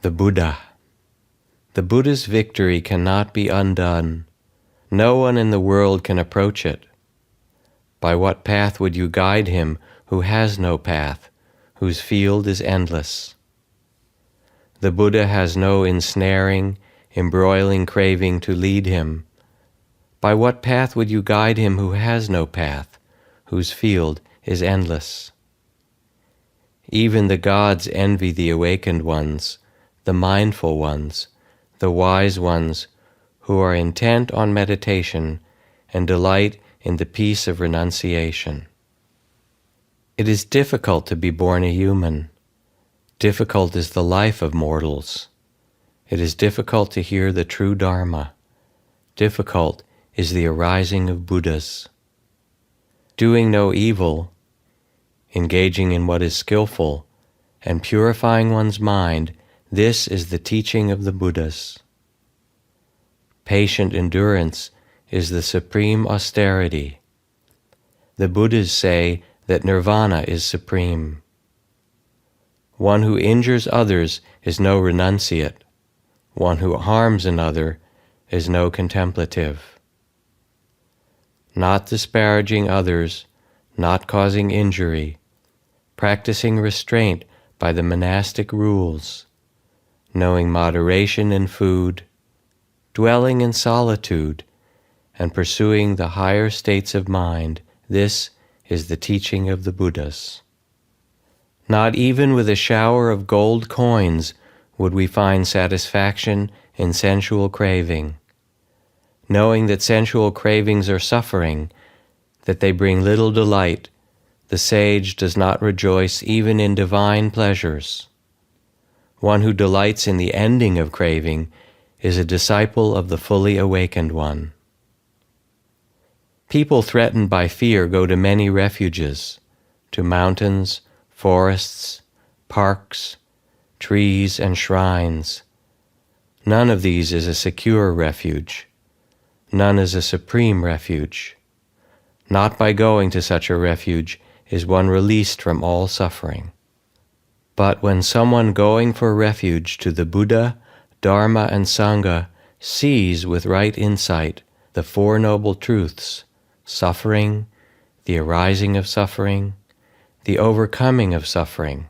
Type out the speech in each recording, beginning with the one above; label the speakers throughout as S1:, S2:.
S1: The Buddha. The Buddha's victory cannot be undone. No one in the world can approach it. By what path would you guide him who has no path, whose field is endless? The Buddha has no ensnaring, embroiling craving to lead him. By what path would you guide him who has no path, whose field is endless? Even the gods envy the awakened ones, the mindful ones, the wise ones who are intent on meditation and delight in the peace of renunciation. It is difficult to be born a human. Difficult is the life of mortals. It is difficult to hear the true Dharma. Difficult is the arising of Buddhas. Doing no evil, engaging in what is skillful, and purifying one's mind, this is the teaching of the Buddhas. Patient endurance is the supreme austerity. The Buddhas say that nirvana is supreme. One who injures others is no renunciate. One who harms another is no contemplative. Not disparaging others, not causing injury, practicing restraint by the monastic rules, knowing moderation in food, dwelling in solitude, and pursuing the higher states of mind, this is the teaching of the Buddhas. Not even with a shower of gold coins would we find satisfaction in sensual craving. Knowing that sensual cravings are suffering, that they bring little delight, the sage does not rejoice even in divine pleasures. One who delights in the ending of craving is a disciple of the fully awakened one. People threatened by fear go to many refuges, to mountains, forests, parks, trees, and shrines. None of these is a secure refuge. None is a supreme refuge. Not by going to such a refuge is one released from all suffering. But when someone going for refuge to the Buddha, Dharma, and Sangha sees with right insight the Four Noble Truths, suffering, the arising of suffering, the overcoming of suffering,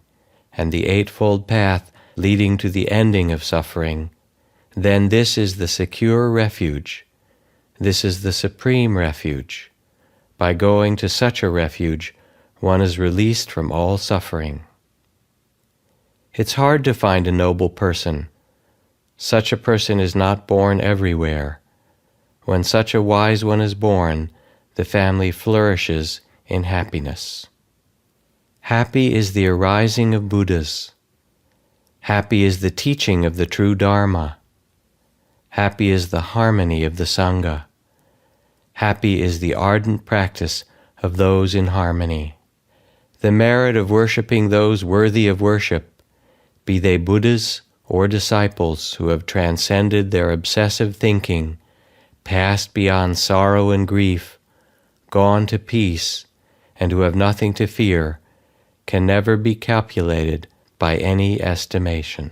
S1: and the Eightfold Path leading to the ending of suffering, then this is the secure refuge. This is the supreme refuge. By going to such a refuge, one is released from all suffering. It's hard to find a noble person. Such a person is not born everywhere. When such a wise one is born, the family flourishes in happiness. Happy is the arising of Buddhas. Happy is the teaching of the true Dharma. Happy is the harmony of the Sangha. Happy is the ardent practice of those in harmony. The merit of worshipping those worthy of worship, be they Buddhas or disciples who have transcended their obsessive thinking, passed beyond sorrow and grief, gone to peace, and who have nothing to fear, can never be calculated by any estimation.